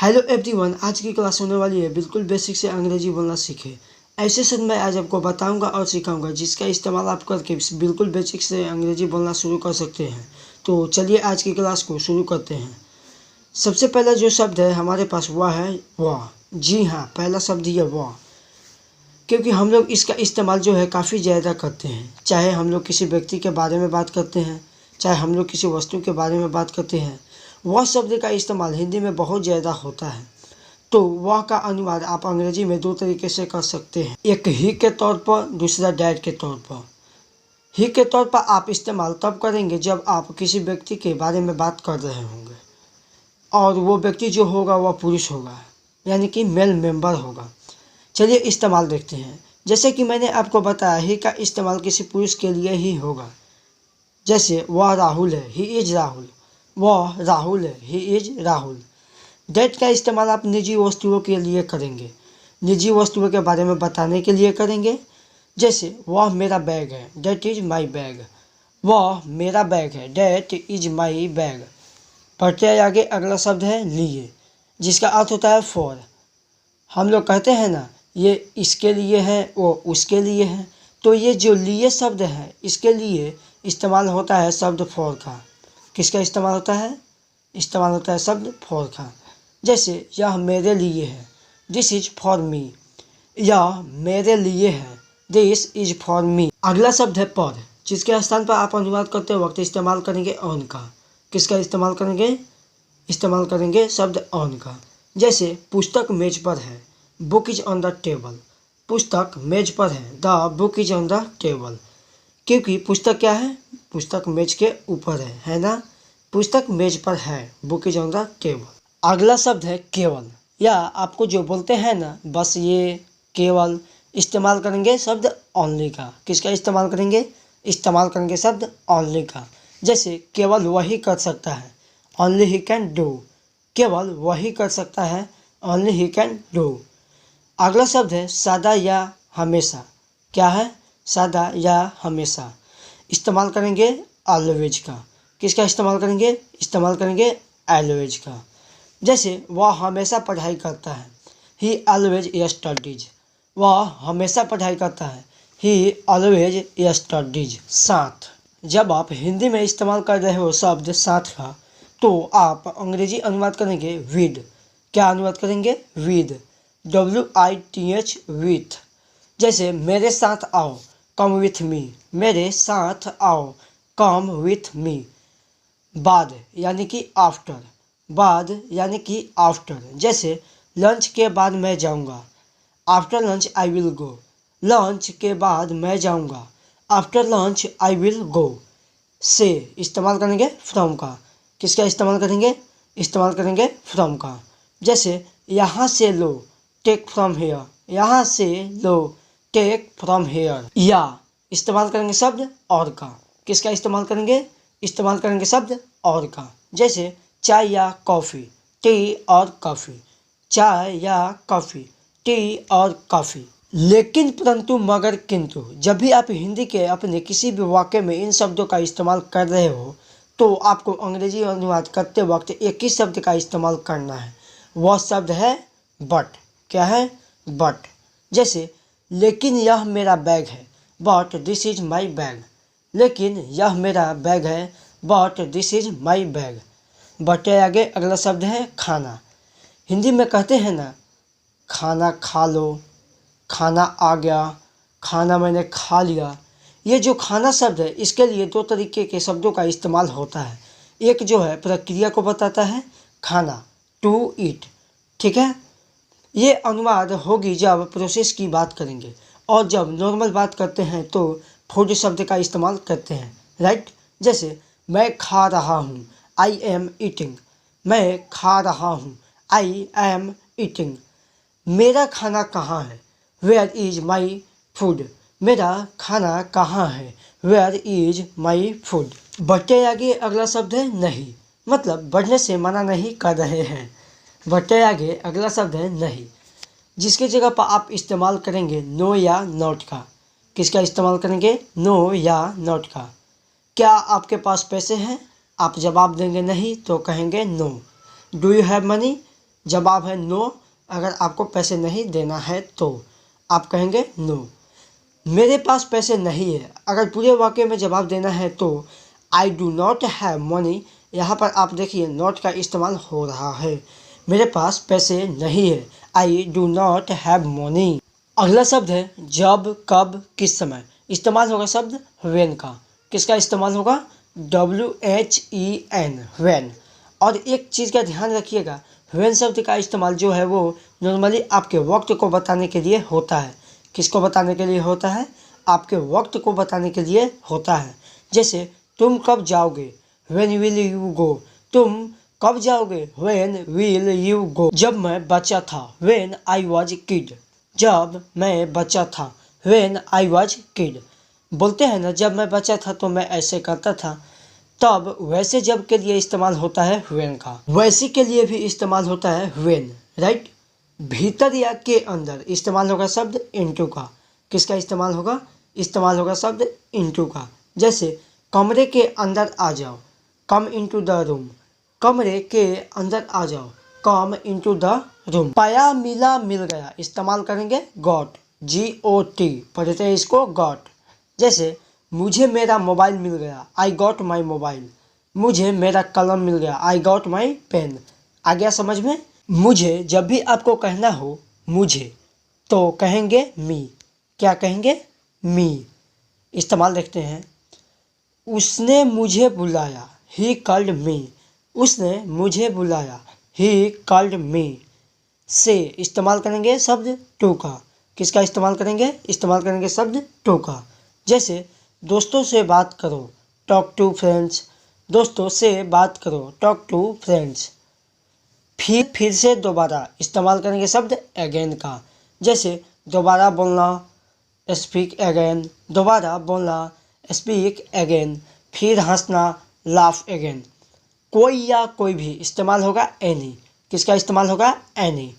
Hello everyone, आज की class होने वाली है बिल्कुल बेसिक से अंग्रेजी बोलना सीखे। ऐसे सेशन मैं आज आपको बताऊंगा और सिखाऊंगा जिसका इस्तेमाल आप करके बिल्कुल बेसिक से अंग्रेजी बोलना शुरू कर सकते हैं। तो चलिए आज की क्लास को शुरू करते हैं। सबसे पहला जो शब्द है हमारे पास वह है वह। जी हाँ, पहला शब्द ये वह, क्योंकि हम लोग इसका इस्तेमाल जो है काफ़ी ज़्यादा करते हैं। चाहे हम लोग किसी व्यक्ति के बारे में बात करते हैं, चाहे हम लोग किसी वस्तु के बारे में बात करते हैं, वह शब्द का इस्तेमाल हिंदी में बहुत ज़्यादा होता है। तो वह का अनुवाद आप अंग्रेजी में दो तरीके से कर सकते हैं, एक ही के तौर पर, दूसरा डैट के तौर पर। ही के तौर पर आप इस्तेमाल तब करेंगे जब आप किसी व्यक्ति के बारे में बात कर रहे होंगे और वो व्यक्ति जो होगा वह पुरुष होगा, यानी कि मेल मेंबर होगा। चलिए इस्तेमाल देखते हैं। जैसे कि मैंने आपको बताया, ही का इस्तेमाल किसी पुरुष के लिए ही होगा। जैसे वह राहुल है, ही इज राहुल। वह राहुल है, ही इज राहुल। डैट का इस्तेमाल आप निजी वस्तुओं के लिए करेंगे, निजी वस्तुओं के बारे में बताने के लिए करेंगे। जैसे वह मेरा बैग है, डैट इज माई बैग। वह मेरा बैग है, डैट इज माई बैग। बढ़ते हैं आगे, अगला शब्द है लिए, जिसका अर्थ होता है फॉर। हम लोग कहते हैं ना, ये इसके लिए है, वो उसके लिए है। तो ये जो लिए शब्द है, इसके लिए इस्तेमाल होता है शब्द फॉर का। किसका इस्तेमाल होता है? इस्तेमाल होता है शब्द फॉर का। जैसे यह मेरे लिए है, दिस इज फॉर मी। यह मेरे लिए है, दिस इज फॉर मी। अगला शब्द है पर, जिसके स्थान पर आप अनुवाद करते वक्त इस्तेमाल करेंगे ऑन का। किसका इस्तेमाल करेंगे? इस्तेमाल करेंगे शब्द ऑन का। जैसे पुस्तक मेज पर है, book is on the table. पुस्तक मेज पर है, the book is on the table. क्योंकि पुस्तक क्या है? पुस्तक मेज के ऊपर है ना। पुस्तक मेज पर है, book is on the table. अगला शब्द है केवल, या आपको जो बोलते हैं ना बस, ये केवल इस्तेमाल करेंगे शब्द ओनली का। किसका इस्तेमाल करेंगे? इस्तेमाल करेंगे शब्द ओनली का। जैसे केवल वही कर सकता है, ओनली ही कैन डू। केवल वही कर सकता है, ओनली ही कैन डू। अगला शब्द है सादा या हमेशा। क्या है? सादा या हमेशा। इस्तेमाल करेंगे ऑलवेज का। किसका इस्तेमाल करेंगे? इस्तेमाल करेंगे ऑलवेज का। जैसे वह हमेशा पढ़ाई करता है, ही ऑलवेज स्टडीज। वह हमेशा पढ़ाई करता है, ही ऑलवेज स्टडीज। साथ, जब आप हिंदी में इस्तेमाल कर रहे हो शब्द साथ का, तो आप अंग्रेजी अनुवाद करेंगे विद। क्या अनुवाद करेंगे? With, WITH, with. जैसे मेरे साथ आओ, कम विथ मी। मेरे साथ आओ, कम विथ मी। बाद यानी कि आफ्टर, बाद यानी कि आफ्टर। जैसे लंच के बाद मैं जाऊंगा, after lunch I will go. Lunch के बाद मैं जाऊंगा, after lunch I will go. से इस्तेमाल करेंगे फ्रॉम का। किसका इस्तेमाल करेंगे? इस्तेमाल करेंगे फ्रॉम का। जैसे यहाँ से लो, टेक फ्रॉम हेयर। यहाँ से लो, टेक फ्रॉम हेयर। या इस्तेमाल करेंगे शब्द और का। किसका इस्तेमाल करेंगे? इस्तेमाल करेंगे शब्द और का। जैसे चाय या कॉफ़ी, टी और कॉफ़ी। चाय या कॉफ़ी, टी और कॉफ़ी। लेकिन, परंतु, मगर, किंतु, जब भी आप हिंदी के अपने किसी भी वाक्य में इन शब्दों का इस्तेमाल कर रहे हो, तो आपको अंग्रेजी अनुवाद करते वक्त एक ही शब्द का इस्तेमाल करना है। वह शब्द है बट। क्या है? बट। जैसे लेकिन यह मेरा बैग है, but this is my bag. लेकिन यह मेरा बैग है, but this is my bag. बढ़ते आगे, अगला शब्द है खाना। हिंदी में कहते हैं ना, खाना खा लो, खाना आ गया, खाना मैंने खा लिया। ये जो खाना शब्द है, इसके लिए दो तरीके के शब्दों का इस्तेमाल होता है। एक जो है प्रक्रिया को बताता है, खाना, टू ईट। ठीक है, ये अनुवाद होगी जब प्रोसेस की बात करेंगे, और जब नॉर्मल बात करते हैं तो फूड शब्द का इस्तेमाल करते हैं, राइट। जैसे मैं खा रहा हूँ, आई एम ईटिंग। मैं खा रहा हूँ, आई एम ईटिंग। मेरा खाना कहाँ है? Where is my food. मेरा खाना कहाँ है? Where is my food. बढ़ते आगे, अगला शब्द है नहीं, मतलब बढ़ने से मना नहीं कर रहे हैं। बढ़ते आगे, अगला शब्द है नहीं, जिसकी जगह पर आप इस्तेमाल करेंगे नो या नॉट का। किसका इस्तेमाल करेंगे? नो या नॉट का। क्या आपके पास पैसे हैं? आप जवाब देंगे नहीं तो कहेंगे no. Do you have money? जवाब है नो। अगर आपको पैसे नहीं देना है तो आप कहेंगे नो। मेरे पास पैसे नहीं है, अगर पूरे वाक्य में जवाब देना है तो I do not have money. यहाँ पर आप देखिए नॉट का इस्तेमाल हो रहा है। मेरे पास पैसे नहीं है, I do not have money. अगला शब्द है जब, कब, किस समय। इस्तेमाल होगा शब्द व्हेन का। किसका इस्तेमाल होगा? WHEN, when. और एक चीज़ का ध्यान रखिएगा, व्हेन शब्द का इस्तेमाल जो है वो नॉर्मली आपके वक्त को बताने के लिए होता है। किसको बताने के लिए होता है? आपके वक्त को बताने के लिए होता है। जैसे तुम कब जाओगे? When will you go. तुम कब जाओगे? When will you go. जब मैं बच्चा था, व्हेन आई वॉज किड। जब मैं बच्चा था, व्हेन आई वॉज किड। बोलते हैं ना, जब मैं बच्चा था तो मैं ऐसे करता था। तब वैसे जब के लिए इस्तेमाल होता है व्हेन का। वैसे के लिए भी इस्तेमाल होता है व्हेन, राइट। भीतर या के अंदर इस्तेमाल होगा शब्द इनटू का। किसका इस्तेमाल होगा? इस्तेमाल होगा शब्द इनटू का। जैसे कमरे के अंदर आ जाओ, कम इनटू द रूम। कमरे के अंदर आ जाओ, कम इनटू द रूम। पाया, मिला, मिल गया। इस्तेमाल करेंगे गॉट, GOT। पढ़ते हैं इसको गॉट। जैसे मुझे मेरा मोबाइल मिल गया, आई गॉट माई मोबाइल। मुझे मेरा कलम मिल गया, आई गॉट माई पेन। आ गया समझ में? मुझे जब भी आपको कहना हो मुझे, तो कहेंगे मी। क्या कहेंगे? मी। इस्तेमाल देखते हैं। उसने मुझे बुलाया, ही कॉल्ड मी। उसने मुझे बुलाया, ही कॉल्ड मी। से इस्तेमाल करेंगे शब्द टू का। किसका इस्तेमाल करेंगे? इस्तेमाल करेंगे शब्द टू का। जैसे दोस्तों से बात करो, टॉक टू फ्रेंड्स। दोस्तों से बात करो, टॉक टू फ्रेंड्स। फिर से दोबारा इस्तेमाल करेंगे शब्द अगेन का। जैसे दोबारा बोलना, स्पीक अगेन। दोबारा बोलना, स्पीक अगेन। फिर हंसना, लाफ अगेन। कोई या कोई भी इस्तेमाल होगा एनी। किसका इस्तेमाल होगा? एनी।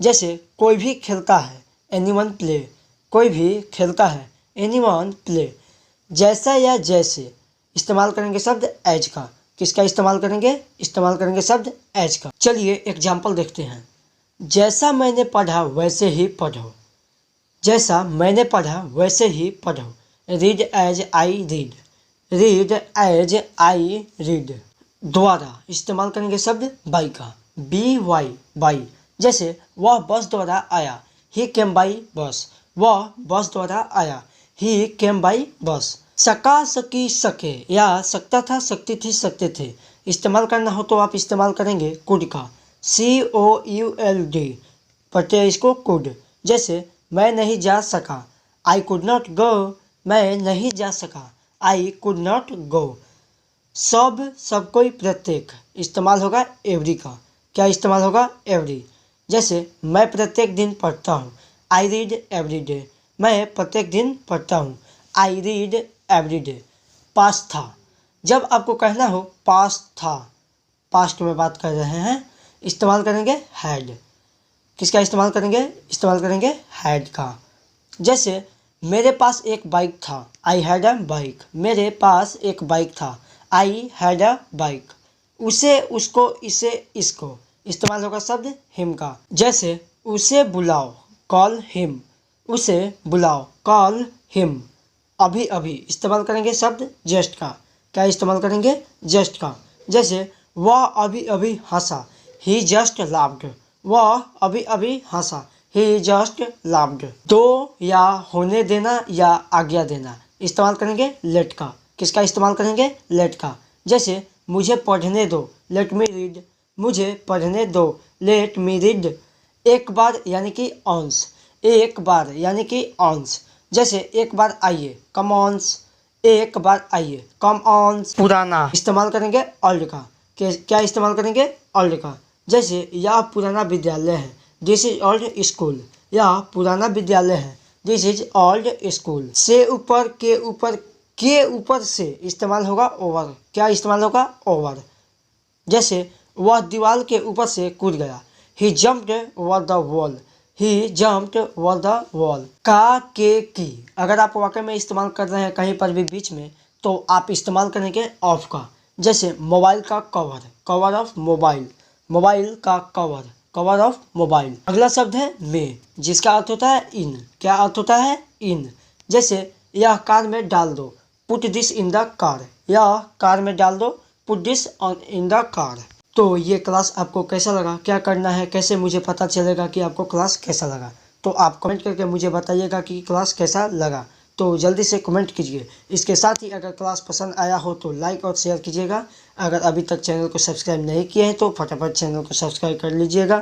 जैसे कोई भी खेलता है, एनीवन प्ले। कोई भी खेलता है, एनीवन प्ले। जैसा या जैसे इस्तेमाल करेंगे शब्द एज का। किसका इस्तेमाल करेंगे? इस्तेमाल करेंगे शब्द एज का। चलिए एग्जाम्पल देखते हैं। जैसा मैंने पढ़ा वैसे ही पढ़ो। जैसा मैंने पढ़ा वैसे ही पढ़ो। Read as I read. Read as I read. द्वारा इस्तेमाल करेंगे शब्द बाई का, BY, बाई। जैसे वह बस द्वारा आया, ही केम बाई बस। वह बस द्वारा आया, ही केम बाई बस। सका, सकी, सके या सकता था, सकती थी, सकते थे। इस्तेमाल करना हो तो आप इस्तेमाल करेंगे कुड का, COULD। पढ़ते हैं इसको कुड। जैसे मैं नहीं जा सका, आई कुड नॉट गो। मैं नहीं जा सका, आई कुड नॉट गो। सब, सब कोई, प्रत्येक इस्तेमाल होगा एवरी का। क्या इस्तेमाल होगा? एवरी। जैसे मैं प्रत्येक दिन पढ़ता हूँ, आई रीड एवरी डे। मैं प्रत्येक दिन पढ़ता हूँ, आई रीड एवरी डे। पास था, जब आपको कहना हो पास था, पास्ट में बात कर रहे हैं, इस्तेमाल करेंगे हैड। किसका इस्तेमाल करेंगे? इस्तेमाल करेंगे हैड का। जैसे मेरे पास एक बाइक था, आई हैड अ बाइक। मेरे पास एक बाइक था, आई हैड अ बाइक। उसे, उसको, इसे, इसको इस्तेमाल होगा शब्द हिम का। जैसे उसे बुलाओ, कॉल हिम। उसे बुलाओ, कॉल हिम। अभी अभी इस्तेमाल करेंगे शब्द जस्ट का। क्या इस्तेमाल करेंगे? जस्ट का। जैसे वह अभी अभी हंसा, ही जस्ट लाफ्ड। वह अभी अभी हंसा, ही जस्ट लाफ्ड। दो या होने देना या आज्ञा देना, इस्तेमाल करेंगे लेट का। किसका इस्तेमाल करेंगे? लेट का। जैसे मुझे पढ़ने दो, लेट मी रीड। मुझे पढ़ने दो, लेट मी रीड। एक बार यानी कि ऑन्स। एक बार यानी कि ऑन्स। जैसे एक बार आइए, कम ऑन्स। एक बार आइए, कम ऑन्स। पुराना इस्तेमाल करेंगे ओल्ड का। क्या इस्तेमाल करेंगे? ओल्ड का। जैसे यह पुराना विद्यालय है, दिस इज ओल्ड स्कूल। यह पुराना विद्यालय है, दिस इज ओल्ड स्कूल। से ऊपर, के ऊपर से इस्तेमाल होगा ओवर। क्या इस्तेमाल होगा? ओवर। जैसे वह दीवार के ऊपर से कूद गया, he jumped over the wall. He jumped over the wall. का, के, की अगर आप वाक्य में इस्तेमाल कर रहे हैं कहीं पर भी बीच में, तो आप इस्तेमाल करेंगे ऑफ का। जैसे मोबाइल का cover, cover of mobile. Mobile का कवर, कवर ऑफ मोबाइल। अगला शब्द है में, जिसका अर्थ होता है इन। क्या अर्थ होता है? इन। जैसे यह कार में डाल दो, put this in the car. यह कार में डाल दो, put this in the car. तो ये क्लास आपको कैसा लगा? क्या करना है, कैसे मुझे पता चलेगा कि आपको क्लास कैसा लगा? तो आप कमेंट करके मुझे बताइएगा कि क्लास कैसा लगा। तो जल्दी से कमेंट कीजिए। इसके साथ ही अगर क्लास पसंद आया हो तो लाइक और शेयर कीजिएगा। अगर अभी तक चैनल को सब्सक्राइब नहीं किए हैं तो फटाफट चैनल को सब्सक्राइब कर लीजिएगा।